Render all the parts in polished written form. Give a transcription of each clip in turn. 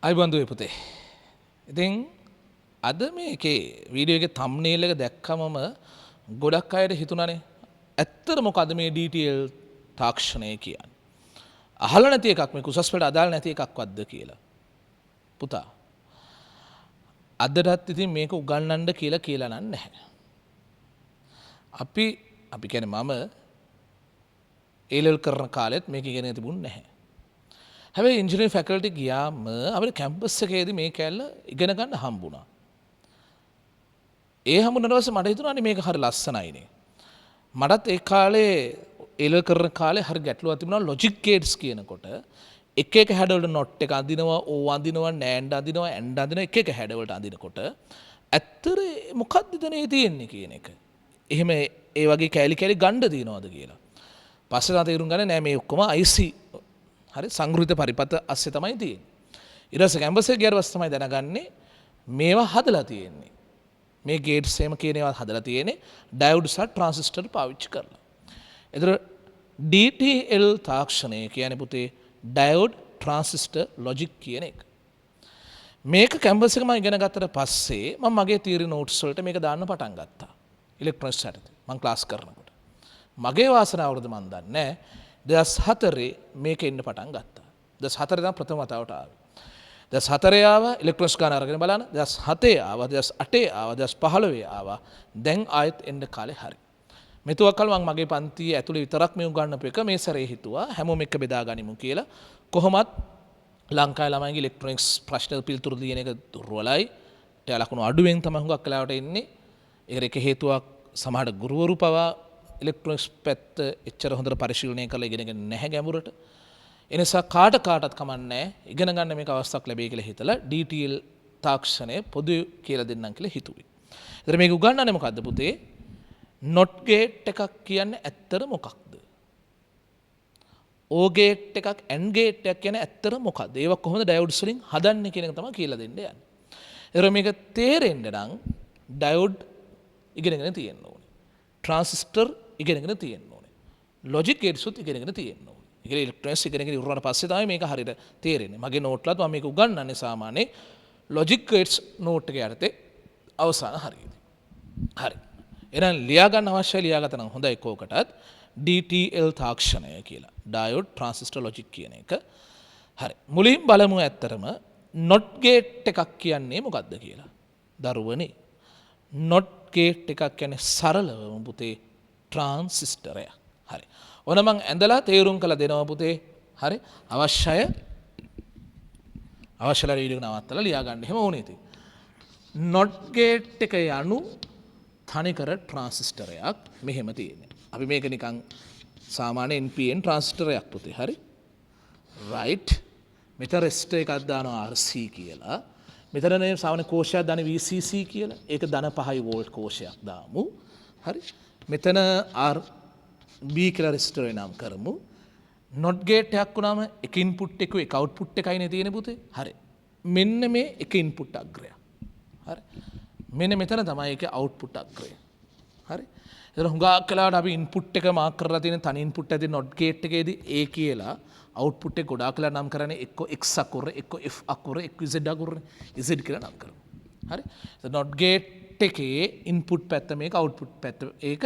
අයිබන්දු පුතේ. ඉතින් අද මේකේ වීඩියෝ එකේ thumbnail එක දැක්කමම ගොඩක් අයට හිතුණානේ ඇත්තට මොකද මේ DTL තාක්ෂණය කියන්නේ. අහලා නැති එකක් මේ උසස් පෙළ අදාළ නැති එකක්වත්ද කියලා. පුතා. අදටත් ඉතින් මේක උගන්වන්න කියලා නැහැ. අපි කියන්නේ මම A level කරන කාලෙත් මේක ඉගෙන තිබුණේ නැහැ. හැබැයි ඉංජිනේරින් ෆැකල්ටි ගියාම අපිට කැම්පස් එකේදී මේ කැල්ල ඉගෙන ගන්න හම්බුණා. ඒ හම්බුනට පස්සේ මට හිතුණානේ මේක හරි ලස්සනයිනේ. මටත් ඒ කාලේ එල කරන කාලේ හරි ගැටලුවක් තිබුණා ලොජික් ගේට්ස් කියනකොට එක එක හැඩ වලට නොට් එක අඳිනවා, ඕ අඳිනවා, නෑන්ඩ් අඳිනවා, ඇන්ඩ් අඳිනවා එක එක හැඩ වලට අඳිනකොට ඇත්තට මොකක්ද දනේ තියෙන්නේ කියන එක. එහෙම ඒ වගේ කැලි ගන්න දිනවද කියලා. පස්සේ තමයි තේරුම් ගන්නේ නෑ මේ ඔක්කොම IC හරි සංගෘහිත පරිපත අස්සේ තමයි තියෙන්නේ. ඊට පස්සේ කැම්පස් එක ගියාට පස්සේ තමයි දැනගන්නේ මේවා හදලා තියෙන්නේ. මේ ගේට්ස් එහෙම කියන ඒවා හදලා තියෙන්නේ ඩයෝඩ් සහ ට්‍රාන්සිස්ටර් පාවිච්චි කරලා. ඒතර DTL තාක්ෂණය කියන්නේ පුතේ ඩයෝඩ් ට්‍රාන්සිස්ටර් ලොජික් කියන එක. මේක කැම්පස් එක මම ඉගෙන ගත්තට පස්සේ මම මගේ තියරි නෝට්ස් වලට මේක දාන්න පටන් ගත්තා. ඉලෙක්ට්‍රොනික්ස් යටතේ මම ක්ලාස් කරනකොට. මගේ වාසනාවකද මන් දන්නේ 2004 මේක එන්න පටන් ගත්තා. 2004 තමයි ප්‍රථම වතාවට ආවේ. 2004 ආවා ඉලෙක්ට්‍රොනික්ස් ගාන අරගෙන බලන්න. 2007 ආවා 2008 ආවා 2015 ආවා. දැන් ආයෙත් එන්න කාලේ හරි. මෙතුවක් කල මම මගේ පන්තියේ ඇතුලේ විතරක් මේ උගන්වපු එක මේ සැරේ හිතුවා හැමෝම එක බෙදා ගනිමු කියලා. කොහොමත් ලංකාවේ ළමයින්ගේ ඉලෙක්ට්‍රොනික්ස් ප්‍රශ්න පිළිතුරු දෙන එක දුර්වලයි. ඒ ලකුණු අඩුවෙන් තමයි හුඟක් වෙලාවට එන්නේ. ඒකට එක හේතුවක් සමහර ගුරුවරු පවා ඉලෙක්ට්‍රොනික්ස් පැත්ත එච්චර හොඳට පරිශීලනය කරලා ඉගෙනගෙන නැහැ ගැඹුරට. ඒ නිසා කාටත් කමන්නේ ඉගෙන ගන්න මේක අවස්ථාවක් ලැබෙයි කියලා හිතලා DTL තාක්ෂණය පොදු කියලා දෙන්නම් කියලා හිතුවේ. ඒතර මේක උගන්වන්නේ මොකද්ද පුතේ? not gate එකක් කියන්නේ ඇත්තට මොකක්ද? O gate එකක් AND gate එකක් කියන්නේ ඇත්තට මොකක්ද? ඒවා කොහොමද ඩයෝඩ්ස් වලින් හදන්නේ කියන එක තමයි කියලා දෙන්න යන්නේ. ඒතර මේක තේරෙන්න නම් ඩයෝඩ් ඉගෙනගෙන තියෙන්න ඕනේ. ට්‍රාන්සිස්ටර් ඉගෙනගෙන තියෙන්න ඕනේ. ලොජික් ගේට්ස් උත් ඉගෙනගෙන තියෙන්න ඕනේ. ඒක ඉලෙක්ට්‍රොනික්ස් ඉගෙනගෙන ඉවරනට පස්සේ තමයි මේක හරියට තේරෙන්නේ. මගේ නෝට්ලත් මම මේක උගන්වන්නේ සාමාන්‍යයෙන් ලොජික් ගේට්ස් නෝට් එක යටතේ අවසාන හරියදී. හරි. එහෙනම් ලියා ගන්න අවශ්‍යයි ලියාගත්තා නම් හොඳයි කෝකටත් DTL තාක්ෂණය කියලා. ඩයෝඩ් ට්‍රාන්සිස්ටර් ලොජික් කියන එක. හරි. මුලින් බලමු ඇත්තරම not gate එකක් කියන්නේ මොකක්ද කියලා. දරුවනේ. not gate එකක් කියන්නේ සරලවම පුතේ ට්‍රාන්සිස්ටරයක්. හරි. ඔන්න මං ඇඳලා තේරුම් කළ දෙනවා පුතේ. හරි. අවශ්‍යලා වීඩියෝ නවත්තලා ලියා ගන්න. එහෙම ඕනේ ඉතින්. not gate එක යනු තනිකර ට්‍රාන්සිස්ටරයක් මෙහෙම තියෙන්නේ. අපි මේක නිකන් සාමාන්‍ය NPN ට්‍රාන්සිස්ටරයක් පුතේ. හරි. right. මෙතන රෙසිස්ටර් එකක් දානවා RC කියලා. මෙතන නේ සාමාන්‍ය කෝෂයක් දාන්නේ VCC කියලා. ඒක ධන 5 වෝල්ට් කෝෂයක් දාමු. හරි. මෙතන RB කියලා රෙසිස්ටර් නම් කරමු. not gate එකක් වුණාම එක ඉන්පුට් එක එක අවුට්පුට් එකයිනේ තියෙන්නේ පුතේ. හරි. මෙන්න මේ එක ඉන්පුට් අග්‍රය. හරි. මෙන්න මෙතන තමයි ඒකේ අවුට්පුට් අග්‍රය. හරි. එතන හුඟක් වෙලාවට අපි ඉන්පුට් එක මාක් කරලා තියෙන තනි ඉන්පුට් ඇති not gate එකේදී A කියලා අවුට්පුට් එක ගොඩාක් වෙලා නම් කරන්නේ එක්ක X අකුර එක්ක F අකුර එක්ක Z අකුරනේ. Z කියලා නම් කරමු. හරි. not gate එකේ ඉන්පුට් පැත්ත මේක අවුට්පුට් පැත්ත ඒක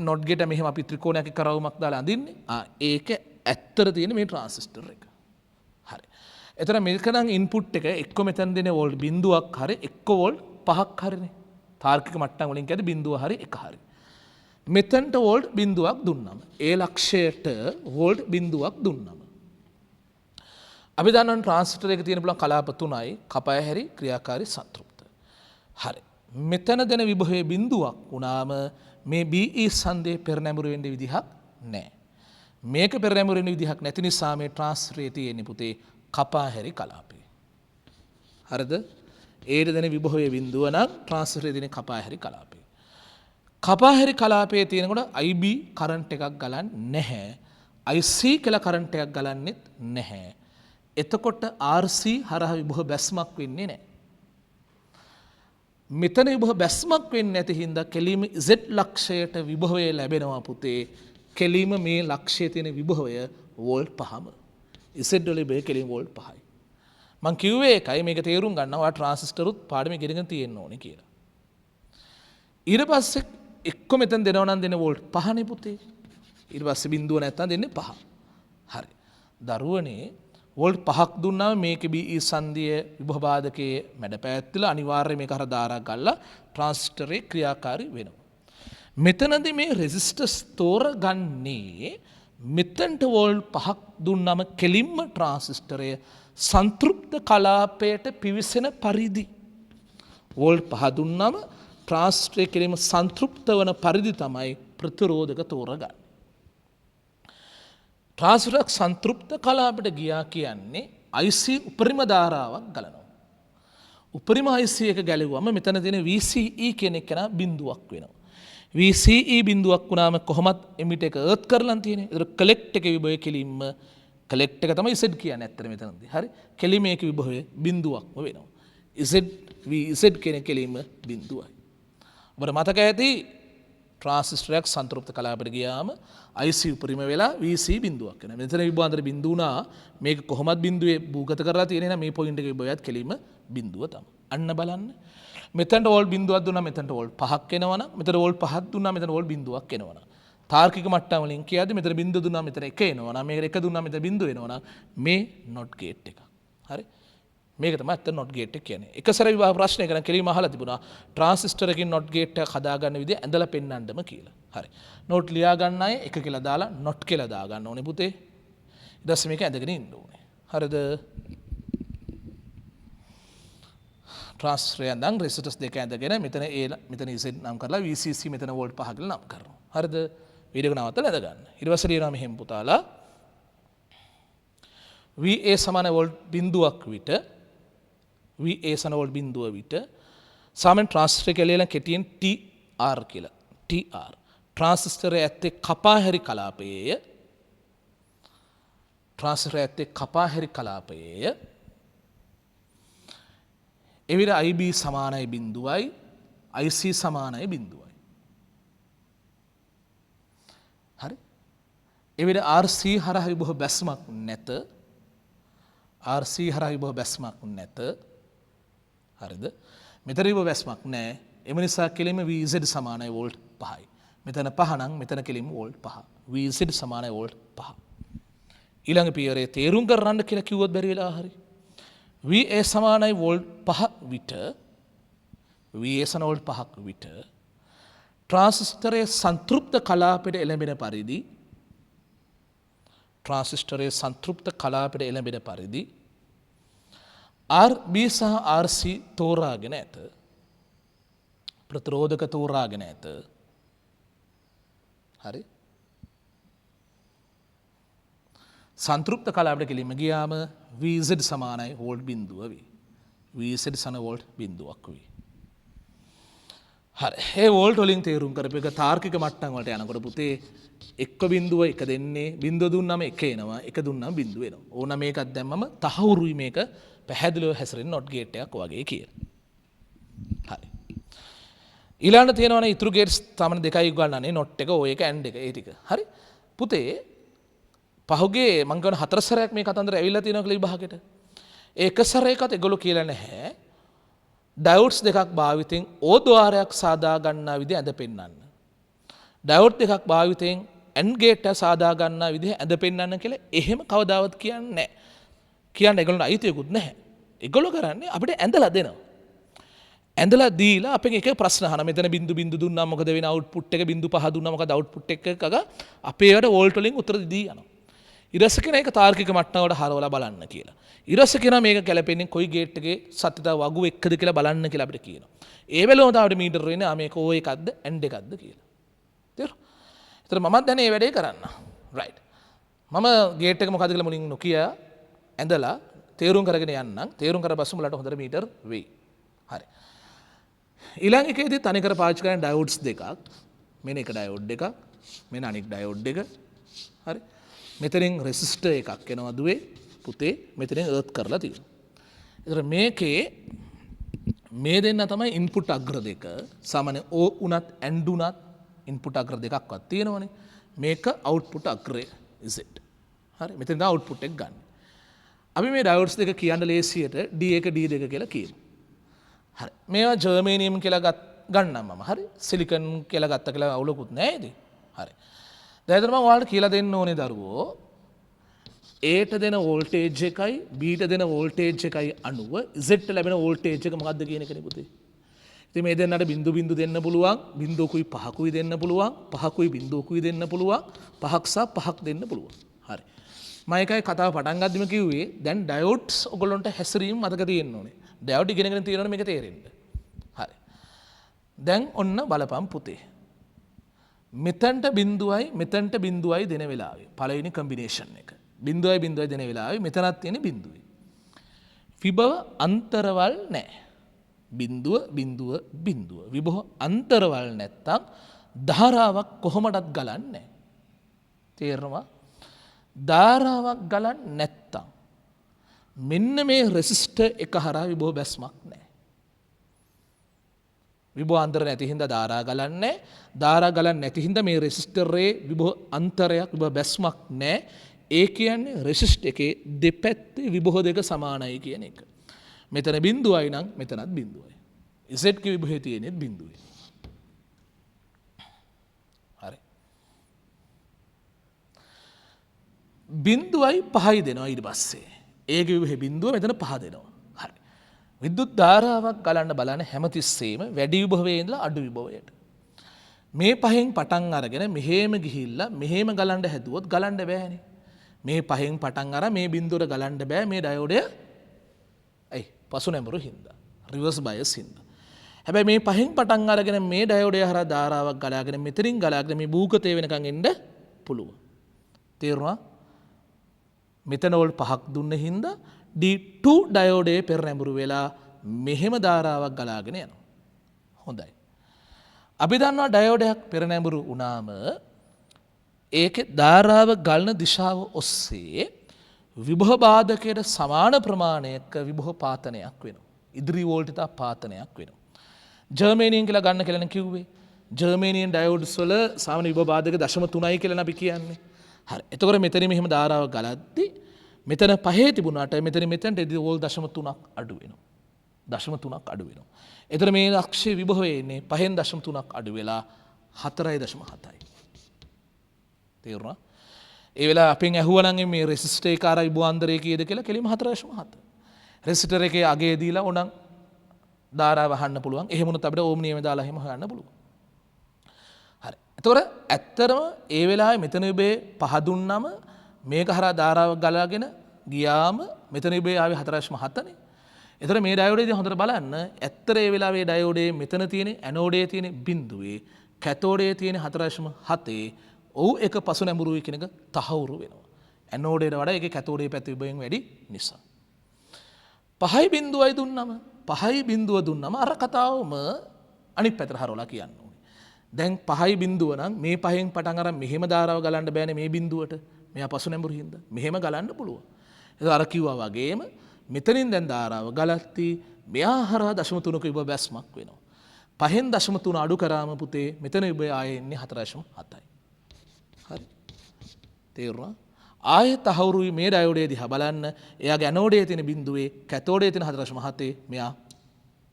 not gate මෙහෙම අපි ත්‍රිකෝණයක් කරවුමක් දාලා අඳින්නේ. ඒක ඇත්තට තියෙන මේ ට්‍රාන්සිස්ටර් එක. හරි. එතන මේක නම් ඉන්පුට් එක එක්ක මෙතන දෙන වෝල්ට් බිඳුවක් හරි එක්ක වෝල්ට් 5ක් හරිනේ. තාර්කික මට්ටම් වලින් කියද්දි බිඳුව හරි එක හරි. මෙතනට වෝල්ට් බිඳුවක් දුන්නම ඒ ලක්ෂයට වෝල්ට් බිඳුවක් දුන්නම අපි දන්නවා ට්‍රාන්සිස්ටර් එකේ තියෙන පුළුවන් කලාප තුනයි කපය හැරි ක්‍රියාකාරී සංතෘප්ත. හරි. මෙතන දෙන විභවයේ බිඳුවක් වුණාම මේ BE සන්දේ පෙරනැමුරු වෙන්න විදිහක් නැහැ. මේක පෙරනැමුරු වෙන්න විදිහක් නැති නිසා මේ ට්‍රාන්සිස්ටරේ තියෙන පුතේ කපා හැරි කලාපේ. හරිද? ඒට දෙන විභවයේ බිඳුව නම් ට්‍රාන්සිස්ටරේ තියෙන කපා හැරි කලාපේ. කපා හැරි කලාපයේ තියෙනකොට IB කරන්ට් එකක් ගලන්නේ නැහැ. IC කියලා කරන්ට් එකක් ගලන්නෙත් නැහැ. එතකොට RC හරහා විභව බැස්මක් වෙන්නේ නැහැ. මෙතන විභව බැස්මක් වෙන්නේ නැති හින්දා කෙලිම Z ලක්ෂයට විභවය ලැබෙනවා පුතේ. කෙලිම මේ ලක්ෂයේ තියෙන විභවය වෝල්ට් 5ම. Z වල බේ කෙලිම වෝල්ට් 5යි. මං කිව්වේ ඒකයි මේක තේරුම් ගන්නවා ට්‍රාන්සිස්ටරුත් පාඩම ඉගෙනගෙන තියෙන්න ඕනේ කියලා. ඊට පස්සේ එක්ක මෙතන දෙනවා නම් දෙන වෝල්ට් 5නේ පුතේ. ඊට පස්සේ බිඳුව නැත්තම් දෙන්නේ 5. හරි. දරුවනේ වෝල්ට් 5ක් දුන්නාම මේකේ BE සංදිය විභව බාධකයේ මැඩ පැවැත්තිලා අනිවාර්යයෙන් මේක අර ධාරා ගල්ලා ට්‍රාන්සිස්ටරේ ක්‍රියාකාරී වෙනවා. මෙතනදී මේ රෙසිස්ටර්ස් තෝරගන්නේ මෙතනට වෝල්ට් 5ක් දුන්නාම කෙලින්ම ට්‍රාන්සිස්ටරය සංතෘප්ත කලාපයට පිවිසෙන පරිදි වෝල්ට් 5 දුන්නාම ට්‍රාන්සිස්ටරය කෙලින්ම සංතෘප්ත වන පරිදි තමයි ප්‍රතිරෝධක තෝරගන්නේ. ට්‍රාන්සිස්ටර් සංතෘප්ත කලාපයට ගියා කියන්නේ IC උපරිම ධාරාවක් ගලනවා. උපරිම IC එක ගැලුවම මෙතන තියෙන VCE කියන එක නා බිඳුවක් වෙනවා. VCE බිඳුවක් වුණාම කොහොමත් එමිට එක අර්ත් කරලා තියෙන්නේ. ඒතර කලෙක්ට් එකේ විභවය කෙලින්ම කලෙක්ට් එක තමයි Z කියන්නේ ඇත්තට මෙතනදී. හරි. කෙලින්ම මේකේ විභවය බිඳුවක්ම වෙනවා. Z කියන කෙලින්ම බිඳුවයි. ඔබට මතක ඇති ට්‍රාන්සිස්ටරයක් සංතෘප්ත කලාපයට ගියාම IC උපරිම වෙලා VC බිඳුවක් වෙනවා. මෙතන විභවාන්තර බිඳුව වුණා මේක කොහොමත් බිඳුවේ භූගත කරලා තියෙන නම් මේ පොයින්ට් එකේ විභවයත් කෙලින්ම බිඳුව තමයි. අන්න බලන්න. මෙතනට වෝල්ට් බිඳුවක් දුන්නා මෙතනට වෝල්ට් 5ක් එනවනම් මෙතන වෝල්ට් 5ක් දුන්නා මෙතන වෝල්ට් බිඳුවක් එනවනම් තාර්කික මට්ටම වලින් කියද්දි මෙතන බිඳුව දුන්නා මෙතන 1 එනවනම් මේක 1 දුන්නා මෙතන බිඳුව එනවනම් මේ not gate එක. හරි. මේක තමයි අත්ත not gate එක කියන්නේ. එක සැර විභාග ප්‍රශ්නයක නම් කෙලින්ම අහලා තිබුණා ට්‍රාන්සිස්ටර් එකකින් not gate එක හදාගන්න විදිය ඇඳලා පෙන්නන්නම කියලා. හරි. note ලියා ගන්න අය 1 කියලා දාලා not කියලා දා ගන්න ඕනේ පුතේ. ඊට පස්සේ මේක ඇඳගෙන ඉන්න ඕනේ. හරිද? ට්‍රාන්සිස්ටර් යන්දන් රෙසිස්ටර්ස් දෙක ඇඳගෙන මෙතන A මෙතන Z නම් කරලා VCC මෙතන වෝල්ට් 5 කියලා නම් කරනවා. හරිද? වීඩියෝ එක නවත්තලා ඇඳ ගන්න. ඊට පස්සේ ලියනවා මෙහෙම පුතාලා VA සමාන වෝල්ට් බිඳුවක් විට VA සමාන වෝල්ට් බිඳුව විට සාමාන්‍ය ට්‍රාන්සිස්ටර් කියලා කෙටියෙන් TR කියලා. TR ට්‍රාන්සිස්ටරයේ ඇත්තේ කපාහැරි කලාපයේය. ට්‍රාන්සිස්ටරයේ ඇත්තේ කපාහැරි කලාපයේය. එවිට IB සමානයි බිඳුවයි IC සමානයි බිඳුවයි. හරි. එවිට RC හරහා විභව බැස්මක් නැත. RC හරහා විභව බැස්මක් නැත. හරිද? මෙතන විභව බැස්මක් නැහැ. එම නිසා කෙලින්ම VZ සමානයි වෝල්ට් 5යි. මෙතන 5 නම් මෙතන කෙලින්ම වෝල්ට් 5. VZ සමානයි වෝල්ට් 5. ඊළඟ පියවරේ තේරුම් ගන්න කියලා කිව්වොත් බැරි වෙලා හරි. VA සමානයි වෝල්ට් 5 විට VA සමාන වෝල්ට් 5ක් විට ට්‍රාන්සිස්ටරයේ සංතෘප්ත කලාපයට එළඹෙන පරිදි ට්‍රාන්සිස්ටරයේ සංතෘප්ත කලාපයට එළඹෙන පරිදි RB සහ RC තෝරාගෙන ඇත. ප්‍රතිරෝධක තෝරාගෙන ඇත. හරි. සංතෘප්ත කලාපයට කෙලින්ම ගියාම VZ සමානයි වෝල්ට් බිඳුව වේ. VZ සන වෝල්ට් බිඳුවක් වේ. හරි. ඒ වෝල්ට් වලින් තේරුම් කරපු එක තාර්කික මට්ටම් වලට යනකොට පුතේ 1 දෙන්නේ බිඳුව දුන්නාම 1 එනවා 1 දුන්නාම බිඳුව එනවා. ඕන මේකක් දැම්මම තහවුරුයි මේක පැහැදිලිව හැසිරෙන not gate එකක් වගේ කියලා. හරි. ඊළඟට තියෙනවනේ ඉතුරු gates තමයි දෙකයි ගන්නනේ not එක ඔය එක and එක ඒ ටික. හරි. පුතේ පහුගේ මං කියන 4 සැරයක් මේ කතන්දර ඇවිල්ලා තියෙනවා කියලා විභාගෙට. ඒ එක සැරයකත් ඒගොල්ලෝ කියලා නැහැ. ඩයෝඩ්ස් දෙකක් භාවිතෙන් O ద్వාරයක් සාදා ගන්නා විදිහ ඇඳ පෙන්නන්න. ඩයෝඩ් දෙකක් භාවිතෙන් AND ගේට් එක සාදා ගන්නා විදිහ ඇඳ පෙන්නන්න කියලා එහෙම කවදාවත් කියන්නේ නැහැ. කියන්න ඒගොල්ලන්ට අයිතියකුත් නැහැ. ඒගොල්ලෝ කරන්නේ අපිට ඇඳලා දෙනවා. ඇඳලා දීලා අපෙන් එක ප්‍රශ්න අහන මෙතන බිඳු බිඳු දුන්නා මොකද වෙන අවුට්පුට් එක බිඳු 5 දුන්නා මොකද අවුට්පුට් එකක අපේ ඒවට වෝල්ට් වලින් උත්තර දී යනවා. ඊරස කෙන එක තාර්කික මට්ටමකට හරවලා බලන්න කියලා. ඊරස කෙන මේක ගැලපෙන්නේ කොයි ගේට් එකේ සත්‍යතාව වගු එක්කද කියලා බලන්න කියලා අපිට කියනවා. ඒ වෙලාවම තමයි අපිට මීටර වෙන්නේ මේක O එකක්ද AND එකක්ද කියලා. තේරුණා? ඒතර මමත් දැන් මේ වැඩේ කරන්න. රයිට්. මම ගේට් එක මොකද්ද කියලා මුලින් නොකිය ඇඳලා තේරුම් කරගෙන යන්නම්. තේරුම් කරපස්සේ මුලට හොඳට මීටර වෙයි. හරි. ඊළඟ එකේදී තනිකර පාවිච්චි කරන ඩයෝඩ්ස් දෙකක්. මෙන්න එක ඩයෝඩ් එකක්. මෙන්න අනික් ඩයෝඩ් එක. හරි. මෙතනින් රෙසිස්ටර් එකක් එනවා දුවේ පුතේ මෙතනින් අර්ත් කරලා තියෙනවා. ඒතර මේකේ මේ දෙන්න තමයි ඉන්පුට් අග්‍ර දෙක. සාමාන්‍ය O උනත් AND උනත් ඉන්පුට් අග්‍ර දෙකක්වත් තියෙනවනේ. මේක අවුට්පුට් අග්‍රය Z. හරි මෙතෙන් දා අවුට්පුට් එක ගන්න. අපි මේ ඩයෝඩ්ස් දෙක කියන්න ලේසියට D1 D2 කියලා කියමු. හරි. මේවා ජර්මේනියම් කියලා ගන්නම් මම. හරි. සිලිකන් කියලා ගත්ත කියලා අවුලකුත් නැහැ ඉතින්. හරි. දැන් මම ඔයාලට කියලා දෙන්න ඕනේ දරුවෝ Aට දෙන වෝල්ටේජ් එකයි Bට දෙන වෝල්ටේජ් එකයි අනුව Zට ලැබෙන වෝල්ටේජ් එක මොකක්ද කියන එකනේ පුතේ. ඉතින් මේ දෙන්නට බිංදු බිංදු දෙන්න පුළුවන්, බිංදුකුයි පහකුයි දෙන්න පුළුවන්, පහකුයි බිංදුකුයි දෙන්න පුළුවන්, පහක් සහ පහක් දෙන්න පුළුවන්. හරි. මම එකයි කතාව පටන් ගද්දිම කිව්වේ දැන් ඩයෝඩ්ස් ඔයගොල්ලන්ට හැසිරීම මතක තියෙන්න ඕනේ. ඩයෝඩ් ඉගෙනගෙන තියෙනවනේ මේක තේරෙන්න. හරි. දැන් ඔන්න බලපන් පුතේ. මෙතනට බිංදුවයි දෙන වෙලාවේ පළවෙනි කම්බිනේෂන් එක. බිංදුවයි දෙන වෙලාවේ මෙතනත් තියෙන බිංදුවයි. විභව අන්තරවල් නැහැ. බිංදුව විභව අන්තරවල් නැත්තම් ධාරාවක් කොහොමදත් ගලන්නේ නැහැ. තේරෙනවා? ධාරාවක් ගලන්නේ නැත්තම් මෙන්න මේ රෙසිස්ටර් එක හරහා විභව බැස්මක් නැහැ. විභව අන්තර නැති හින්දා ධාරා ගලන්නේ නැහැ. ධාරා ගලන්නේ නැති හින්දා මේ රෙසිස්ටරේ විභව අන්තරයක් විභව බැස්මක් නැහැ. ඒ කියන්නේ රෙසිස්ටර් එකේ දෙපැත්තේ විභව දෙක සමානයි කියන එක. මෙතන බිංදුවයි නම් මෙතනත් බිංදුවයි. Z ක විභවයේ තියෙනෙත් බිංදුවයි. හරි. බිංදුවයි පහයි දෙනවා ඊට පස්සේ. ඒකේ විභවයේ බිංදුව මෙතන පහ දෙනවා. හරි. විද්‍යුත් ධාරාවක් ගලන්න බලන හැමතිස්සෙම වැඩි විභවයේ ඉඳලා අඩු විභවයට. මේ පහෙන් පටන් අරගෙන මෙහෙම ගිහිල්ලා මෙහෙම ගලන්න හැදුවොත් ගලන්න බෑනේ. මේ පහෙන් පටන් අර මේ බිංදුවට ගලන්න බෑ මේ ඩයෝඩය. ඇයි? පසු නැඹුරු හින්දා. රිවර්ස් බයස් හින්දා. හැබැයි මේ පහෙන් පටන් අරගෙන මේ ඩයෝඩය හරහා ධාරාවක් ගලාගෙන මෙතනින් ගලාගෙන මේ භූගතේ වෙනකන් එන්න පුළුවන්. තේරුණා? මෙතන වල පහක් දුන්න හින්දා D2 ඩයෝඩයේ පෙර නැඹුරු වෙලා මෙහෙම ධාරාවක් ගලාගෙන යනවා. හොඳයි. අපි දන්නවා ඩයෝඩයක් පෙර නැඹුරු වුණාම ඒකේ ධාරාව ගලන දිශාව ඔස්සේ විභව බාධකයට සමාන ප්‍රමාණයක විභව පාතනයක් වෙනවා. ඉදිරි වෝල්ටේජ් පාතනයක් වෙනවා. ජර්මේනියම් කියලා ගන්න කියලා කිව්වේ. ජර්මේනියම් ඩයෝඩ්ස් වල සාමාන්‍ය විභව බාධක 0.3යි කියලා අපි කියන්නේ. හරි. එතකොට මෙතන මෙහෙම ධාරාවක් ගලද්දී මෙතන පහේ තිබුණාට මෙතනට එදී වෝල් 0.3ක් අඩු වෙනවා. 0.3ක් අඩු වෙනවා. එතන මේ අක්ෂයේ විභවය එන්නේ පහෙන් 0.3ක් අඩු වෙලා 4.7යි. තේරුණා? ඒ වෙලාව අපෙන් ඇහුවනම් මේ රෙසිස්ටර් එක අර විභවාන්තරය කීයද කියලා කෙලිම 4.7. රෙසිස්ටර් එකේ අගය දීලා ඕනම් ධාරාව අහන්න පුළුවන්. එහෙම වුණොත් අපිට ඕම් නියම දාලා එහෙම හොයන්න පුළුවන්. හරි. එතකොට ඇත්තටම ඒ වෙලාවේ මෙතන ඉබේ පහ දුන්නම මේක හරහා ධාරාව ගලාගෙන ගියාම මෙතන ඉබේ ආවේ 4.7නේ. එතකොට මේ ඩයෝඩේදී හොඳට බලන්න ඇත්තට ඒ වෙලාවේ ඩයෝඩේ මෙතන තියෙන ඇනෝඩයේ තියෙන බිඳුවේ කැතෝඩයේ තියෙන 4.7 ඔව් එක පසු නැඹුරුයි කියන එක තහවුරු වෙනවා. ඇනෝඩයට වඩා ඒකේ කැතෝඩයේ පැත්ත විභවයෙන් වැඩි නිසා. 5.2 දුන්නම අර කතාවම අනිත් පැත්තට හරවලා කියන්න ඕනේ. දැන් 5.2 නම් මේ පහෙන් පටන් අරන් මෙහෙම ධාරාව ගලන්න බෑනේ මේ බිඳුවට. මෙයා පසු නැඹුරු හින්දා. මෙහෙම ගලන්න පුළුවන්. ඒක අර කිව්වා වගේම මෙතනින් දැන් ධාරාව ගලද්දී මෙයා හරහා 0.3ක විභව බැස්මක් වෙනවා. 5.3 අඩු කරාම පුතේ මෙතන විභවය ආයේ එන්නේ 4.7යි. හරි. තේරුණා? ආයෙත් තහවුරුයි මේ ඩයෝඩය දිහා බලන්න. එයාගේ ඇනෝඩයේ තියෙන බිඳුවේ කැතෝඩයේ තියෙන 4.7 මෙයා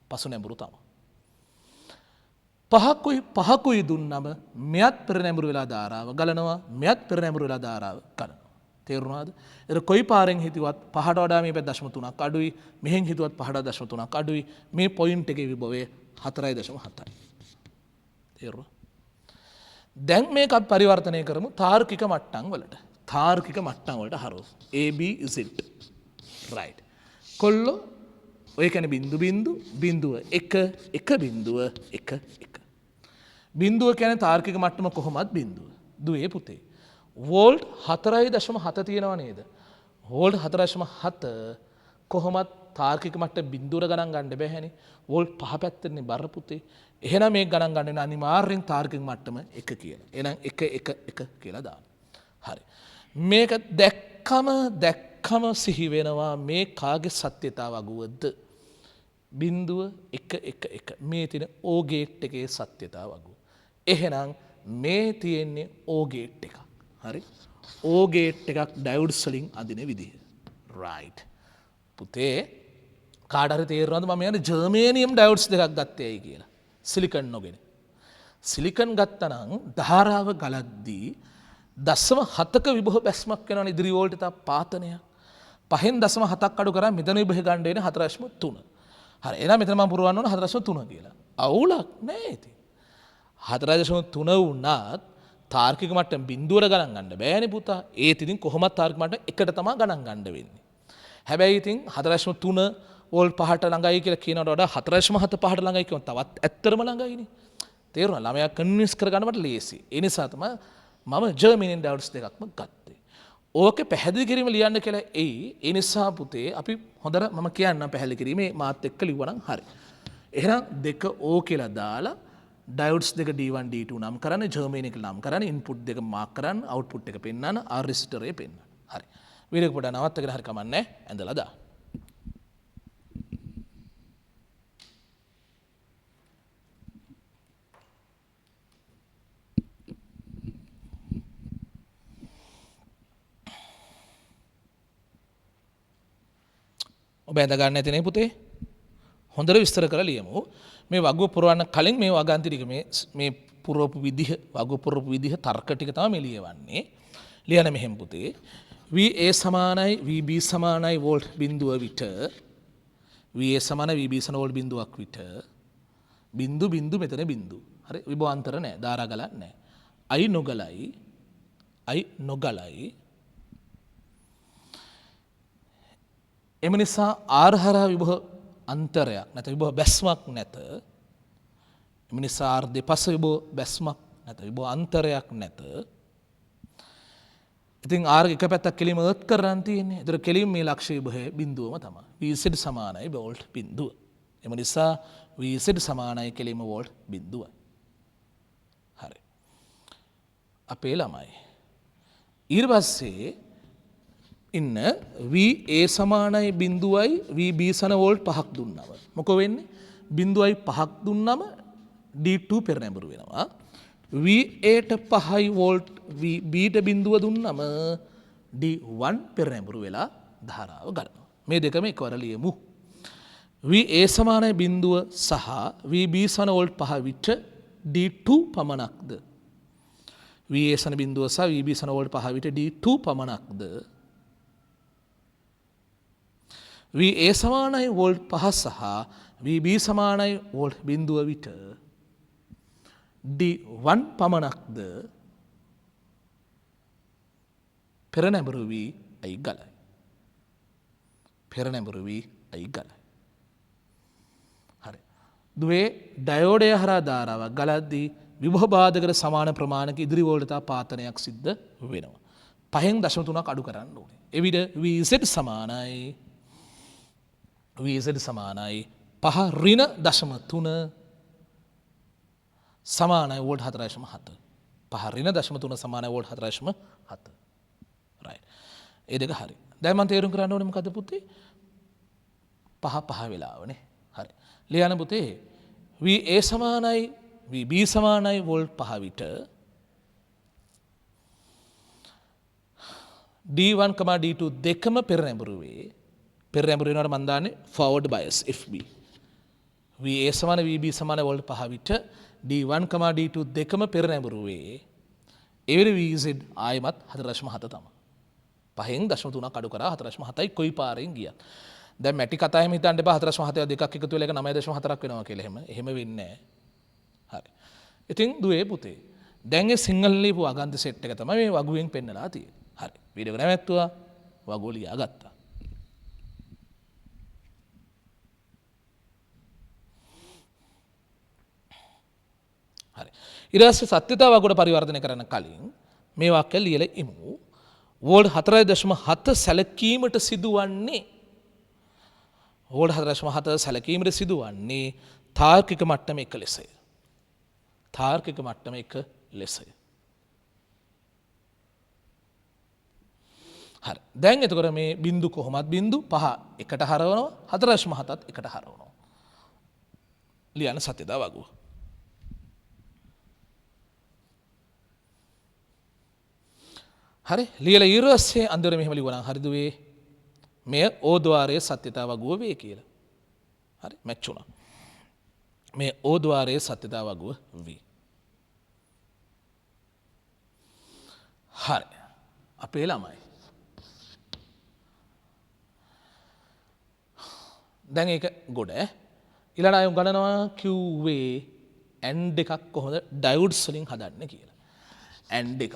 පසු නැඹුරු තමයි. පහකුයි දුන්නම මෙයත් පෙර නැඹුරු වෙලා ධාරාව ගලනවා. මෙයත් පෙර නැඹුරු වෙලා ධාරාව ගලනවා. තේරුණාද? ඒක කොයි පාරෙන් හිතුවත් පහට වඩා මේ පැත්ත 0.3ක් අඩුයි. මෙහෙන් හිතුවත් පහට 0.3ක් අඩුයි. මේ පොයින්ට් එකේ විභවය 4.7යි. තේරුණා? දැන් මේක අපි පරිවර්තනය කරමු තාර්කික මට්ටම් වලට. තාර්කික මට්ටම් වලට හරවමු. A B Z. right. කොල්ලෝ ඔය කියන්නේ බිඳුව 1 බිඳුව කියන්නේ තාර්කික මට්ටම කොහොමද බිඳුව? දුවේ පුතේ. වෝල්ට් 4.7 තියෙනව නේද? වෝල්ට් 4.7 කොහොමත් තාර්කික මට්ටම බිඳුවර ගණන් ගන්න බැහැනේ. වෝල්ට් 5 පැත්තනේ බර පුතේ. එහෙනම් මේක ගණන් ගන්න වෙන අනිවාර්යෙන් තාර්කික මට්ටම 1 කියලා. එහෙනම් 1 කියලා දාන්න. හරි. මේක දැක්කම සිහි වෙනවා මේ කාගේ සත්‍යතාව අගුවද? බිඳුව 1 මේ තියෙන O ගේට් එකේ සත්‍යතාව අගුව. එහෙනම් මේ තියෙන්නේ O ගේට් එකක්. හරි. O ගේට් එකක් ඩයෝඩ්ස් වලින් අදින විදිහ. right. පුතේ කාට හරි තේරෙනවද මම යන්නේ ජර්මේනියම් ඩයොඩ්ස් දෙකක් ගත්තේයි කියලා. සිලිකන් නොගෙන. සිලිකන් ගත්තා නම් ධාරාව ගලද්දී 0.7ක විභව බැස්මක් වෙනවනේ ඉදිරි වෝල්ට තා පාතනයක්. 5.7ක් අඩු කරා මෙතන විභව ගන්න වෙන 4.3. හරි එහෙනම් මෙතන මම පුරවන්න ඕන 4.3 කියලා. අවුලක් නෑ ඉතින්. 4.3 වුණත් තාර්කික මට්ටම බිඳුවට ගණන් ගන්න බෑනේ පුතා. ඒත් ඉතින් කොහොමත් තාර්කික මට්ටම එකට තමයි ගණන් ගන්න වෙන්නේ. හැබැයි ඉතින් 4.3 වෝල්ට් පහට ළඟයි කියලා කියනවට වඩා 4.7 පහට ළඟයි කියනවා තවත් ඇත්තටම ළඟයිනේ. තේරුණා? ළමයා කන්වින්ස් කරගන්න මට ලේසි. ඒ නිසා තමයි මම ජර්මනියන් ඩයොඩ්ස් දෙකක්ම ගත්තේ. ඕකේ පැහැදිලි කිරීම ලියන්න කියලා එයි. ඒ නිසා පුතේ අපි හොඳට මම කියන්නම් පැහැදිලි කිරීමේ මාත් එක්ක ලිව්වනම් හරි. එහෙනම් දෙක ඕ කියලා දාලා ඩයොඩ්ස් දෙක D1 D2 නම් කරන්න ජර්මනියන් එක නම් කරන්න ඉන්පුට් දෙක මාක් කරන්න අවුට්පුට් එක පෙන්නන්න ආර් රෙසිස්ටරේ පෙන්නන්න. හරි. වීඩියෝ එක පොඩ්ඩක් නවත්තගෙන හරි කමන්නේ ඇඳලා දාන්න. ඔබ ඇඳ ගන්න ඇතිනේ පුතේ. හොඳට විස්තර කරලා ලියමු. මේ වගුව පුරවන්න කලින් මේ වගන්ති ටික මේ පුරවපු විදිහ වගුව පුරවපු විදිහ තර්ක ටික තමයි මේ ලියවන්නේ. ලියන මෙහෙම පුතේ. VA සමානයි VB සමානයි වෝල්ට් බිඳුව විට VA සමානයි VB සමාන වෝල්ට් බිඳුවක් විට බිඳු බිඳු මෙතන බිඳු. හරි විභවාන්තර නැහැ. ධාරා ගලක් නැහැ. I නොගලයි එම නිසා R හරහා විභව අන්තරයක් නැත විභව බැස්මක් නැත. එම නිසා R දෙපස විභව බැස්මක් නැත විභව අන්තරයක් නැත. ඉතින් R එක පැත්තක් කෙලින්ම එර්ත් කරන් තියෙන්නේ. ඒතර කෙලින්ම මේ ලක්ෂ්‍ය විභවය බිඳුවම තමයි. VZ සමානයි වෝල්ට් බිඳුව. එම නිසා VZ සමානයි කෙලින්ම වෝල්ට් බිඳුවයි. හරි. අපේ ළමයි. ඊට පස්සේ ඉන්න VA සමානයි බිඳුවයි VB සන වෝල්ට් 5ක් දුන්නම මොකෝ වෙන්නේ බිඳුවයි 5ක් දුන්නම D2 පෙරනැඹුරු වෙනවා VA ට 5යි වෝල්ට් VB ට බිඳුව දුන්නම D1 පෙරනැඹුරු වෙලා ධාරාව ගලනවා මේ දෙකම එකවර ලියමු VA සමානයි බිඳුව සහ VB සන වෝල්ට් 5 විට D2 පමණක්ද VA සන බිඳුව සහ VB සන වෝල්ට් 5 විට D2 පමණක්ද VA සමානයි වෝල්ට් 5 සහ VB සමානයි වෝල්ට් බිඳුව විට D1 පමණක්ද පෙරනැඹුරු වී ඇයි ගලයි. පෙරනැඹුරු වී ඇයි ගලයි. හරි. දුවේ ඩයෝඩය හරහා ධාරාවක් ගලද්දී විභව බාධකයට සමාන ප්‍රමාණයක ඉදිරි වෝල්ටතා පාතනයක් සිද්ධ වෙනවා. 5.3ක් අඩු කරන්න ඕනේ. එවිට VZ සමානයි 5 ඍණ 0.3 සමානයි වෝල්ට් 4.7. 5 ඍණ 0.3 සමානයි වෝල්ට් 4.7. රයිට්. ඒ දෙක හරි. දැන් මම තේරුම් කරන්න ඕනේ මොකද පුතේ? 5 වෙලාවනේ. හරි. ලියන්න පුතේ. VA සමානයි VB සමානයි වෝල්ට් 5 විට D1, D2 දෙකම පෙරනැඹුරු වේ. පෙරනැඹුරු වෙනවට මම දාන්නේ forward bias FB. VA සමාන VB සමාන වෝල්ට් 5 විට D1, D2 දෙකම පෙරනැඹුරු වේ. ඒ වෙලේ VZ ආයමත් 4.7 තමයි. 5.3ක් අඩු කරා 4.7යි කොයි පාරෙන් ගියත්. දැන් මැටි කතාවෙම හිතන්න එපා 4.7 දෙකක් එකතු වෙලා ඒක 9.4ක් වෙනවා කියලා. එහෙම වෙන්නේ නැහැ. හරි. ඉතින් දුවේ පුතේ. දැන් ඒ සිංගල් ලියපු අගන්ති සෙට් එක තමයි මේ වගුවෙන් පෙන්නලා තියෙන්නේ. හරි. වීඩියෝ එක නැවැත්තුවා. වගුව ලියා ගත්තා. හරි. ඊට පස්සේ සත්‍යතාව වගුවට පරිවර්තනය කරන්න කලින් මේ වාක්‍ය ලියලා ඉමු. වෝල්ට් 4.7 සැලකීමට සිදුවන්නේ වෝල්ට් 4.7 සැලකීමට සිදුවන්නේ තාර්කික මට්ටම එක ලෙසය. තාර්කික මට්ටම එක ලෙසය. හරි. දැන් එතකොට මේ බිඳු කොහොමද බිඳු 5 එකට හරවනවා 4.7ත් එකට හරවනවා. ලියන්න සත්‍යතාව වගුව. හරි ලියලා ඊට පස්සේ අන්තිමට මෙහෙම ලියුවා නම් හරිද වේ මෙය ඕද්වාරයේ සත්‍යතා වගුව වේ කියලා. හරි මැච් වුණා. මේ ඕද්වාරයේ සත්‍යතා වගුව වේ. හරි. අපේ ළමයි. දැන් ඒක ගොඩ ඊළඟ අය ගණනවා කිව්වේ ඇන්ඩ් එකක් කොහොමද ඩයෝඩ්ස් වලින් හදන්නේ කියලා. ඇන්ඩ් එකක්.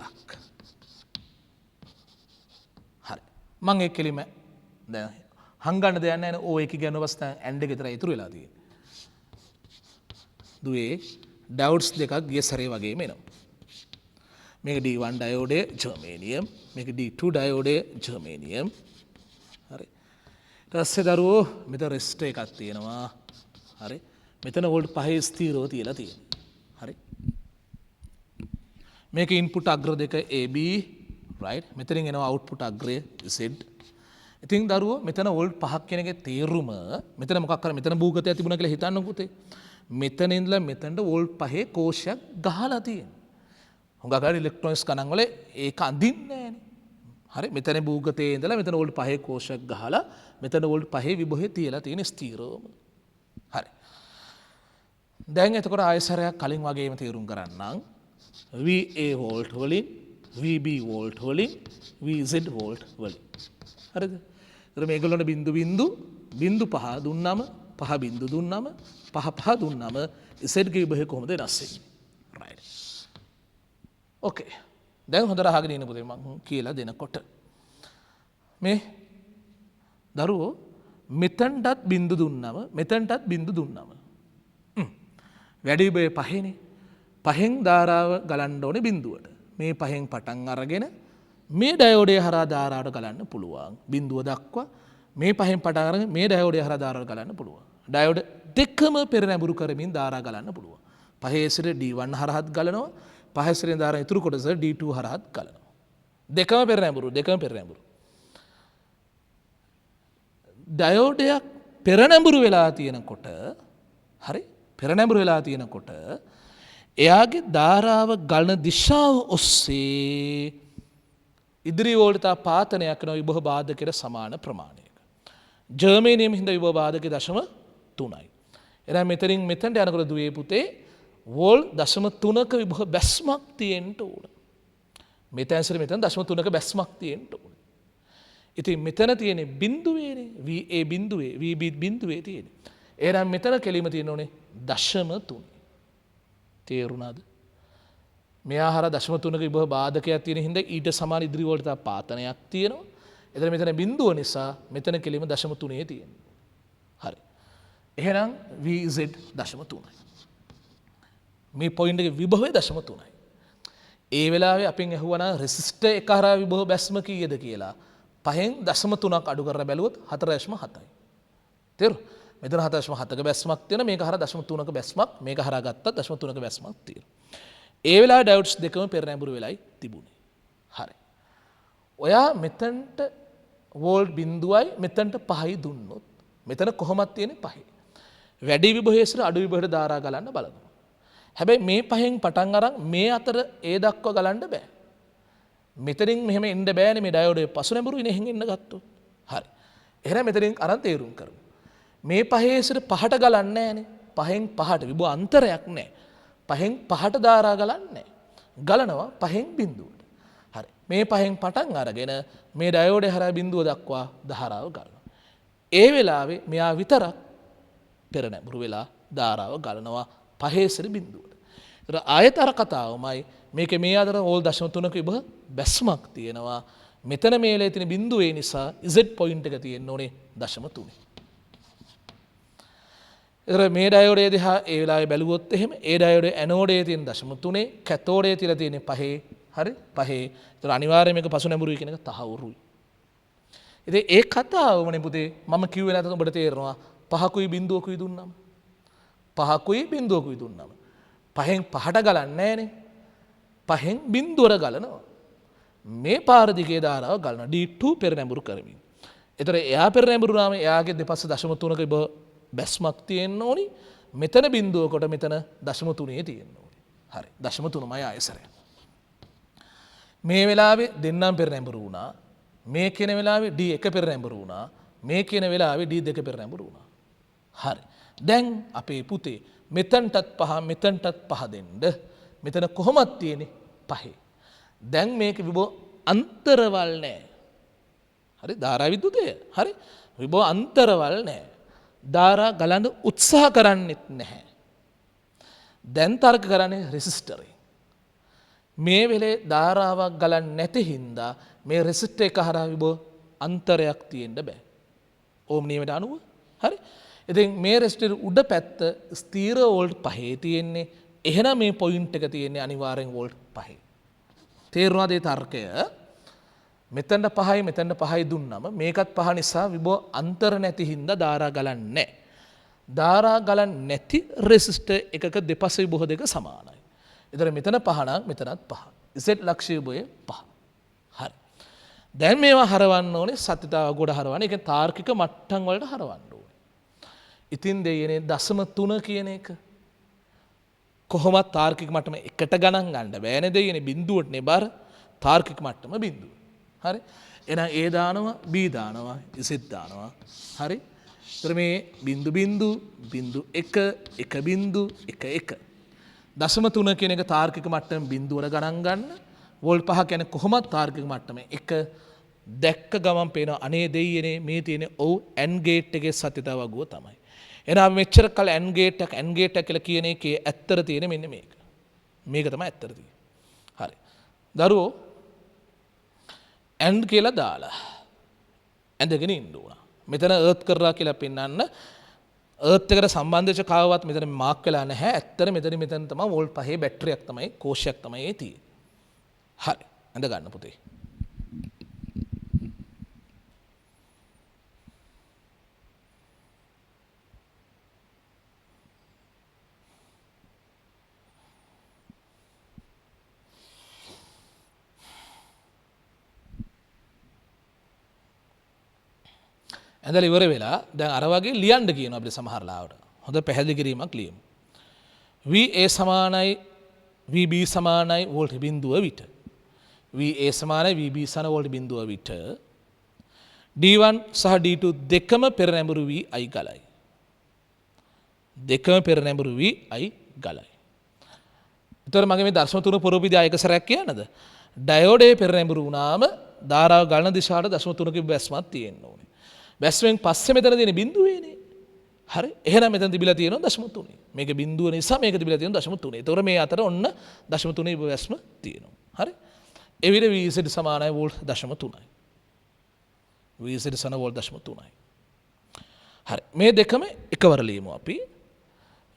හරි. මම ඒක කෙලිම දැන් හංගන්න දෙයක් නැහැ නේ. ඕ එක ගැන වස්තන් ඇන්ඩ් එක විතරයි ඉතුරු වෙලා තියෙන්නේ. දුවේ ඩයෝඩ්ස් දෙකක් ගිය සැරේ වගේම එනවා. මේක D1 ඩයෝඩය ජර්මේනියම්, මේක D2 ඩයෝඩය ජර්මේනියම්. හරි. ඊට පස්සේ දරුවෝ මෙතන රෙසිස්ටර් එකක් තියෙනවා. හරි. මෙතන වෝල්ට් 5 ස්ථිරව තියලා තියෙනවා. හරි. මේක ඉන්පුට් අග්‍ර දෙක AB right. මෙතනින් එනවා අවුට්පුට් අග්‍රය Z. ඉතින් දරුවෝ මෙතන වෝල්ට් 5ක් කියන එකේ තේරුම මෙතන මොකක් කරා මෙතන භූගතයක් තිබුණා කියලා හිතන්නකො පුතේ. මෙතන ඉඳලා මෙතනට වෝල්ට් 5 කෝෂයක් ගහලා තියෙනවා. හුඟක් අය ඉලෙක්ට්‍රොනික්ස් ගණන් වල ඒක අඳින්නේ නැහනේ. හරි මෙතන භූගතයේ ඉඳලා මෙතන වෝල්ට් 5 කෝෂයක් ගහලා මෙතන වෝල්ට් 5 විභවය තියලා තියෙන ස්ථිරවම. හරි. දැන් එතකොට ආයසරයක් කලින් වගේම තේරුම් කරන්නම්. VA වෝල්ට් වලින්, VB වෝල්ට් වලින්, VZ වෝල්ට් වලින්. හරිද? ඒතර මේගොල්ලන්ට බිංදු පහ දුන්නම පහ බිංදු දුන්නම පහ දුන්නම Z ගේ විභවය කොහොමද වෙනස් වෙන්නේ? right. okay. දැන් හොඳට අහගෙන ඉන්න පුතේ මම කියලා දෙනකොට මේ දරුවෝ මෙතනටත් බිංදු දුන්නම මෙතනටත් බිංදු දුන්නම වැඩි විභවය පහේනේ. පහෙන් ධාරාව ගලන්න ඕනේ බිංදුවට. මේ පහෙන් පටන් අරගෙන මේ ඩයෝඩය හරහා ධාරාවට ගලන්න පුළුවන්. බිංදුව දක්වා මේ පහෙන් පටන් අරගෙන මේ ඩයෝඩය හරහා ධාරාවට ගලන්න පුළුවන්. ඩයෝඩ දෙකම පෙරනැඹුරු කරමින් ධාරා ගලන්න පුළුවන්. පහේ සිට D1 හරහාත් ගලනවා. පහේ සිට ධාරා ඉතුරු කොටස D2 හරහාත් ගලනවා. දෙකම පෙරනැඹුරු. ඩයෝඩයක් පෙරනැඹුරු වෙලා තියෙනකොට හරි පෙරනැඹුරු වෙලා තියෙනකොට එයාගේ ධාරාව ගලන දිශාව ඔස්සේ ඉදිරි වෝල්ටතා පාතනයක් වෙන විභව බාධකයට සමාන ප්‍රමාණයක. ජර්මේනියම් හින්දා විභව බාධකය 0.3යි. එහෙනම් මෙතනින් මෙතනට යනකොට දුවේ පුතේ වෝල් 0.3ක විභව බැස්මක් තියෙන්න ඕන. මෙතන සිට මෙතන 0.3ක බැස්මක් තියෙන්න ඕන. ඉතින් මෙතන තියෙන බිඳුවේනේ VA බිඳුවේ VB බිඳුවේ තියෙන්නේ. එහෙනම් මෙතන කෙලිම තියෙන්න ඕනේ 0.3. තේරුණාද? මෙයා හර 0.3ක විභව බාධකයක් තියෙන හින්දා ඊට සමාන ඉදිරි වෝල්ටතා පාතනයක් තියෙනවා. එතන මෙතන බිඳුව නිසා මෙතන කෙලිම 0.3 තියෙනවා. හරි. එහෙනම් VZ 0.3යි. මේ පොයින්ට් එකේ විභවය 0.3යි. ඒ වෙලාවේ අපෙන් ඇහුවා රෙසිස්ටර් එක හරහා විභව බැස්ම කීයද කියලා. 5න් 0.3ක් අඩු කරලා බැලුවොත් 4.7යි. තේරුණා? මෙතන 4.7ක බැස්මක් තියෙන මේක හරහා 0.3ක බැස්මක් මේක හරහා ගත්තත් 0.3ක බැස්මක් තියෙනවා. ඒ වෙලාවේ ඩයෝඩ්ස් දෙකම පෙරනැඹුරු වෙලයි තිබුණේ. හරි. ඔයා මෙතනට වෝල්ට් බිඳුවයි මෙතනට 5යි දුන්නොත් මෙතන කොහොමද තියෙන්නේ 5. වැඩි විභවයේ සිට අඩු විභවයට ධාරා ගලන්න බලනවා. හැබැයි මේ 5න් පටන් අරන් මේ අතර ඒ දක්වා ගලන්න බෑ. මෙතනින් මෙහෙම එන්න බෑනේ මේ ඩයෝඩේ පසු නැඹුරුනේ එහෙන් එන්න ගත්තොත්. හරි. එහෙනම් මෙතනින් අරන් තේරුම් කරමු. මේ 5 සිට 5ට ගලන්නේ නැහනේ. 5න් 5ට විභව අන්තරයක් නැහැ. 5න් 5ට ධාරා ගලන්නේ ගලනවා 5න් බිඳුවට. හරි. මේ 5න් පටන් අරගෙන මේ ඩයෝඩේ හරහා බිඳුව දක්වා ධාරාව ගලනවා. ඒ වෙලාවේ මෙයා විතරක් පෙරනැඹුරු වෙලා ධාරාව ගලනවා 5 සිට බිඳුවට. ඒතර ආයෙත් අර කතාවමයි මේකේ මේ අතර ඕල් 0.3ක විභව බැස්මක් තියෙනවා. මෙතන මේලේ තියෙන බිඳුවේ නිසා Z පොයින්ට් එක තියෙන්න ඕනේ 0.3. ඒතර මේ ඩයෝඩේ දිහා ඒ වෙලාවේ බැලුවොත් එහෙම ඒ ඩයෝඩේ ඇනෝඩේ තියෙන 0.3 කැතෝඩේ තියලා තියෙන්නේ 5. හරි 5. ඒතර අනිවාර්යයෙන් මේක පසු නැඹුරුයි කියන එක තහවුරුයි. ඉතින් ඒ කතාවමනේ පුතේ මම කිව්වේ නැත්නම් ඔබට තේරෙනවා 5කුයි බිඳුවකුයි දුන්නම 5කුයි බිඳුවකුයි දුන්නම 5න් 5ට ගලන්නේ නැහනේ. 5න් බිඳුවර ගලනවා. මේ පාර දිගේ ධාරාව ගලනවා D2 පෙරනැඹුරු කරමින්. ඒතර එයා පෙරනැඹුරු නාම එයාගේ දෙපස්ස 0.3ක ඉබ බැස්මක් තියෙන්න ඕනි. මෙතන බිඳුව කොට මෙතන 0.3 තියෙන්න ඕනි. හරි 0.3මයි ආයසරය. මේ වෙලාවේ දෙන්නම් පෙරනැඹුරු වුණා. මේ කියන වෙලාවේ D1 පෙරනැඹුරු වුණා. මේ කියන වෙලාවේ D2 පෙරනැඹුරු වුණා. හරි. දැන් අපේ පුතේ මෙතනටත් 5 මෙතනටත් 5 දෙන්න. මෙතන කොහොමද තියෙන්නේ 5. දැන් මේක විභව අන්තරවල් නැහැ. හරි ධාරා විද්‍යුතය. හරි. විභව අන්තරවල් නැහැ. ධාරා ගලන්න උත්සාහ කරන්නෙත් නැහැ. දැන් තර්ක කරන්නේ රෙසිස්ටරේ. මේ වෙලේ ධාරාවක් ගලන්නේ නැති හින්දා මේ රෙසිස්ටර් එක හරහා විභව අන්තරයක් තියෙන්න බෑ. ඕම් නියමයට අනුව. හරි. ඉතින් මේ රෙසිස්ටර් උඩ පැත්ත ස්ථීර වෝල්ට් 5 තියෙන්නේ. එහෙනම් මේ පොයින්ට් එක තියෙන්නේ අනිවාර්යෙන් වෝල්ට් 5. තේරුණාද ඒ තර්කය? මෙතනට 5යි මෙතනට 5යි දුන්නම මේකත් 5 නිසා විභව අන්තර නැති හින්දා ධාරා ගලන්නේ නැහැ. ධාරා ගලන්නේ නැති රෙසිස්ටර් එකක දෙපස විභව දෙක සමානයි. ඒතර මෙතන 5 නම් මෙතනත් 5. Z ලක්ෂ්‍ය විභවය 5. හරි. දැන් මේවා හරවන්න ඕනේ සත්‍යතාව ගොඩ හරවන්න. ඒ කියන්නේ තාර්කික මට්ටම් වලට හරවන්න ඕනේ. ඉතින් දෙයනේ 0.3 කියන එක කොහොමත් තාර්කික මට්ටම එකට ගණන් ගන්න බෑනේ දෙයනේ බිඳුවටනේ බර තාර්කික මට්ටම බිඳුව. හරි. එහෙනම් A දානවා B දානවා Z දානවා. හරි. ඒතර මේ බිඳු බිඳු බිඳු 1 1 බිඳු 1 1 0.3 කියන එක තාර්කික මට්ටම බිඳුවර ගණන් ගන්න. වෝල්ට් 5 කියන්නේ කොහොමත් තාර්කික මට්ටම 1 දැක්ක ගමන් පේනවා අනේ දෙයියනේ මේ තියෙන්නේ ඔව් AND ගේට් එකේ සත්‍යතාව වගුව තමයි. එහෙනම් මෙච්චර කල AND ගේට් එක කියලා කියන එකේ ඇත්තට තියෙන්නේ මෙන්න මේක. මේක තමයි ඇත්තට තියෙන්නේ. හරි. දරුවෝ AND කියලා දාලා ඇඳගෙන ඉන්න ඕන. මෙතන earth කරලා කියලා පෙන්නන්න earth එකට සම්බන්ධ වෙච්ච කාවවත් මෙතන මාක් වෙලා නැහැ. ඇත්තට මෙතන තමයි වෝල්ට් 5 බැටරියක් තමයි කෝෂයක් තමයි ඒ තියෙන්නේ. හරි. ඇඳ ගන්න පුතේ. ඇඳලා ඉවර වෙලා දැන් අර වගේ ලියන්න කියනවා අපිට සමහර ලාවට. හොඳ පැහැදිලි කිරීමක් ලියමු. VA සමානයි VB සමානයි වෝල්ට් බිඳුව විට. VA සමානයි VB සමාන වෝල්ට් බිඳුව විට. D1 සහ D2 දෙකම පෙරනැඹුරු වී I ගලයි. දෙකම පෙරනැඹුරු වී I ගලයි. ඒතර මගේ මේ දර්ශන තුන පුරෝපිදී ආයක සරයක් කියන්නද? ඩයෝඩේ පෙරනැඹුරු වුණාම ධාරාව ගලන දිශාවට 0.3ක බැස්මක් තියෙන්න ඕනේ. බැස්වෙන් පස්සේ මෙතන තියෙන බිඳුවේනේ. හරි. එහෙනම් මෙතන තිබිලා තියෙනවා 0.3. මේක බිඳුව නිසා මේක තිබිලා තියෙනවා 0.3. ඒතකොට මේ අතර ඔන්න 0.3 බැස්ම තියෙනවා. හරි. ඒ විදිහට VZ සමානයි වෝල්ට් 0.3යි. VZ සමාන වෝල්ට් 0.3යි. හරි. මේ දෙකම එකවර ලියමු අපි.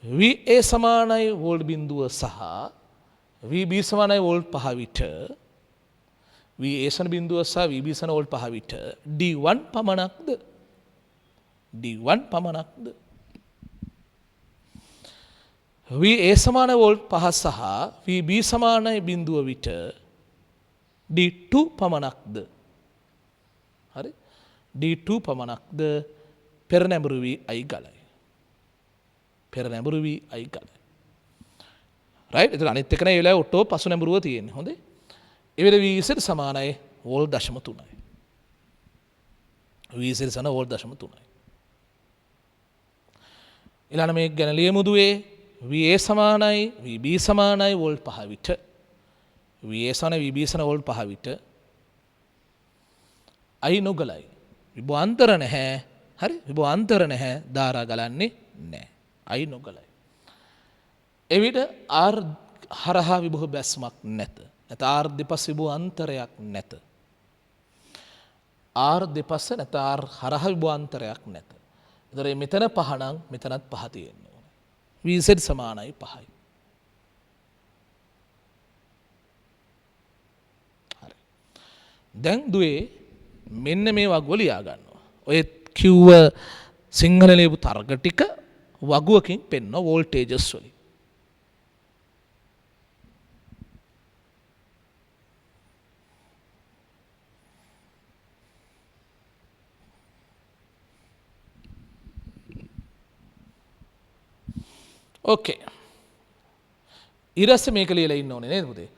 VA සමානයි වෝල්ට් බිඳුව සහ VB සමානයි වෝල්ට් 5 විට VA සන බිඳුව සහ VB සන වෝල්ට් 5 විට D1 පමණක්ද? D1 පමණක්ද? VA සමාන වෝල්ට් 5 සහ VB සමානයි බිඳුව විට D2 පමණක්ද? හරි. D2 පමණක්ද පෙරනැඹුරු වී I ගලයි. පෙරනැඹුරු වී I ගලයි. රයිට්. එතන අනිත් එක නේ ඒ වෙලාවේ ඔටෝ පසු නැඹුරුව තියෙන්නේ. හොඳේ. ඒ වෙලාවේ VZ සමානයි වෝල්ට් 0.3යි. VZ සන වෝල්ට් 0.3යි. ඊළඟ මේක ගැන ලියමු දුවේ. VA සමානයි VB සමානයි වෝල්ට් 5 විට. VA සමානයි VB සන වෝල්ට් 5 විට I නොගලයි. විභවාන්තර නැහැ. හරි. විභවාන්තර නැහැ. ධාරා ගලන්නේ නැහැ. I නොගලයි. එවිට R හරහා විභව බැස්මක් නැත. නැත R දෙපස විභවාන්තරයක් නැත. R දෙපස නැත R හරහා විභවාන්තරයක් නැත. ඒතර මෙතන 5 නම් මෙතනත් 5 තියෙන්න ඕනේ. VZ සමානයි 5යි. හරි. දැන් දුවේ මෙන්න මේ වගුව ලියා ගන්නවා. ඔය කිව්ව සිංහල ලියපු තර්ක ටික වගුවකින් පෙන්වන වෝල්ටේජස් වලින්. ඕකේ. ඊරස්ස මේක ලියලා ඉන්න ඕනේ නේද පුතේ?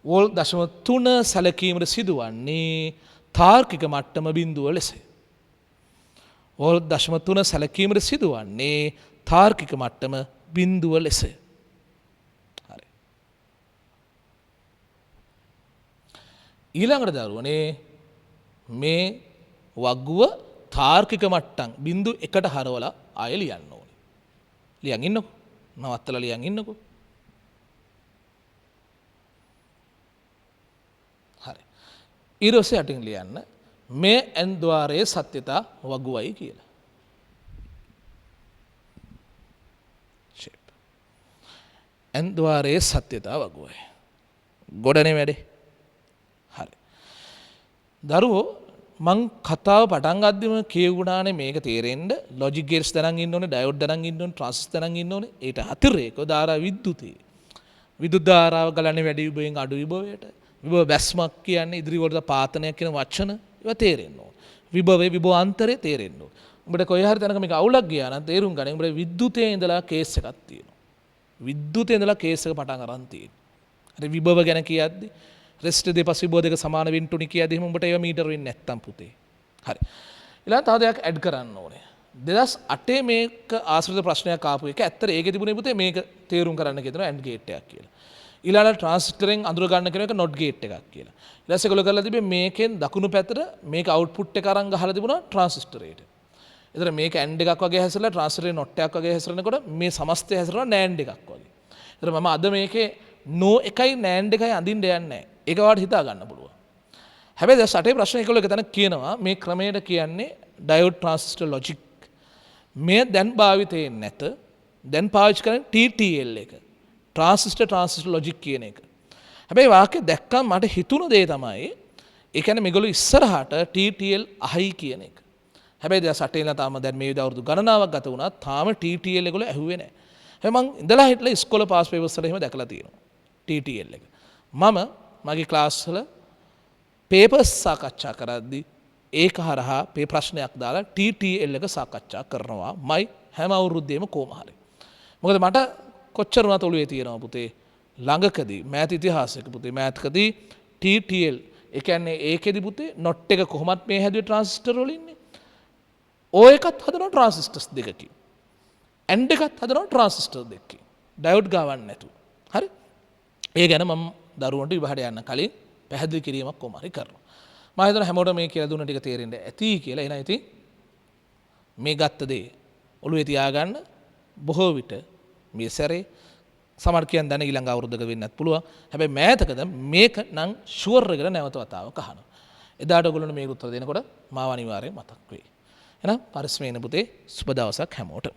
වෝල්ට් 0.3 සැලකීමට සිදුවන්නේ තාර්කික මට්ටම බිඳුව ලෙස. පොහොර දශම 3 සැලකීමට සිදුවන්නේ තාර්කික මට්ටම බිඳුව ලෙස. හරි. ඊළඟට දරුවනේ මේ වග්ගුව තාර්කික මට්ටම් බිඳු 1ට හරවලා ආයෙ ලියන්න ඕනේ. ලියන් ඉන්නකෝ. නවත්තලා ලියන් ඉන්නකෝ. හරි. ඊට පස්සේ යටින් ලියන්න මේ n ద్వාරයේ සත්‍යතා වගුවයි කියලා. shape. n ద్వාරයේ සත්‍යතා වගුවයි. ගොඩනේ වැඩේ. හරි. දරුවෝ මං කතාව පටන් ගද්දිම කියවුණානේ මේක තේරෙන්න ලොජික් ගේට්ස් දරන් ඉන්න ඕනේ, ඩයෝඩ් දරන් ඉන්න ඕනේ, ට්‍රාන්සිස්ටර් දරන් ඉන්න ඕනේ. ඊට අතිරේකව ධාරා විද්‍යුතේ. විදුලි ධාරාව ගලන්නේ වැඩි විභවයෙන් අඩු විභවයට. විභව බැස්මක් කියන්නේ ඉදිරි වලට පාතනයක් කියන වචන ඒවා තේරෙන්න ඕනේ. විභවයේ විභව අන්තරේ තේරෙන්න ඕනේ. උඹට කොයි හරි තැනක මේක අවුලක් ගියා නම් තේරුම් ගන්න. උඹට විද්‍යුතේ ඉඳලා කේස් එකක් තියෙනවා. විද්‍යුතේ ඉඳලා කේස් එක පටන් අරන් තියෙනවා. හරි විභව ගැන කියද්දි රෙස්ට් දෙපස් විභව දෙක සමාන වෙන්න උනි කියද්දි එහෙනම් උඹට ඒවා මීටර වෙන්නේ නැත්තම් පුතේ. හරි. ඊළඟ තව දෙයක් ඇඩ් කරන්න ඕනේ. 2008 මේක ආශ්‍රිත ප්‍රශ්නයක් ආපු එක ඇත්තට ඒකේ තිබුණේ පුතේ මේක තේරුම් කරන්න කියනවා AND ගේට් එකක් කියලා. ඊළඟ ට්‍රාන්සිස්ටරෙන් අඳුර ගන්න කියන එක NOT ගේට් එකක් කියලා. ඊට පස්සේ ඒගොල්ලෝ කරලා තිබේ මේකෙන් දකුණු පැත්තට මේක අවුට්පුට් එක අරන් ගහලා තිබුණා ට්‍රාන්සිස්ටරේට. ඒතර මේක AND එකක් වගේ හැසිරලා ට්‍රාන්සිස්ටරේ NOT එකක් වගේ හැසිරෙනකොට මේ සමස්තය හැසිරෙනවා NAND එකක් වගේ. ඒතර මම අද මේකේ NO එකයි NAND එකයි අඳින්න යන්නේ නැහැ. ඒක ඔයාලට හිතා ගන්න පුළුවන්. හැබැයි දැන් සටේ ප්‍රශ්න ඒකවල එක තැන කියනවා මේ ක්‍රමයට කියන්නේ ඩයෝඩ් ට්‍රාන්සිස්ටර් ලොජික්. මේ දැන් භාවිතේ නැත. දැන් පාවිච්චි කරන්නේ TTL එක. ට්‍රාන්සිස්ටර් ලොජික් කියන එක. හැබැයි වාක්‍ය දැක්කම මට හිතුණ දේ තමයි ඒ කියන්නේ මේගොල්ලෝ ඉස්සරහට TTL අහයි කියන එක. හැබැයි දැන් සටේලා තාම දැන් මේ විදිහ අවුරුදු ගණනාවක් ගත වුණා තාම TTL ඒගොල්ලෝ ඇහුවේ නැහැ. හැබැයි මං ඉඳලා හිටලා ඉස්කෝලේ පාස් පේපර්ස් වල එහෙම දැකලා තියෙනවා. TTL එක. මම මගේ ක්ලාස් වල පේපර්ස් සාකච්ඡා කරද්දී ඒක හරහා මේ ප්‍රශ්නයක් දාලා TTL එක සාකච්ඡා කරනවා මයි හැම අවුරුද්දේම කොහොම හරි. මොකද මට කොච්චර වුණත් ඔළුවේ තියෙනවා පුතේ ළඟකදී මෑත ඉතිහාසයක පුතේ මෑතකදී TTL ඒ කියන්නේ ඒකෙදි පුතේ NOT එක කොහොමත් මේ හැදුවේ ට්‍රාන්සිස්ටර් වලින්නේ. O එකත් හදනවා ට්‍රාන්සිස්ටර්ස් දෙකකින්. AND එකත් හදනවා ට්‍රාන්සිස්ටර් දෙකකින්. ඩයෝඩ් ගාවන්න නැතුව. හරි? ඒ ගැන මම දරුවන්ට විභාගයට යන්න කලින් පැහැදිලි කිරීමක් කොහොම හරි කරනවා. මම හිතනවා හැමෝටම මේ කියලා දුන්න ටික තේරෙන්න ඇති කියලා. එහෙනම් ඉතින් මේ ගත්ත දේ ඔළුවේ තියාගන්න බොහෝ විට මේ සැරේ සමහර කියන් දැන ඊළඟ අවුරුද්දක වෙන්නත් පුළුවන්. හැබැයි මෑතකද මේක නම් ෂුවර් එකට නැවත වතාවක් අහනවා. එදාට ඔයගොල්ලෝ මේක උත්තර දෙනකොට මාව අනිවාර්යෙන් මතක් වෙයි. එහෙනම් පරිස්සමෙන් පුතේ සුබ දවසක් හැමෝටම.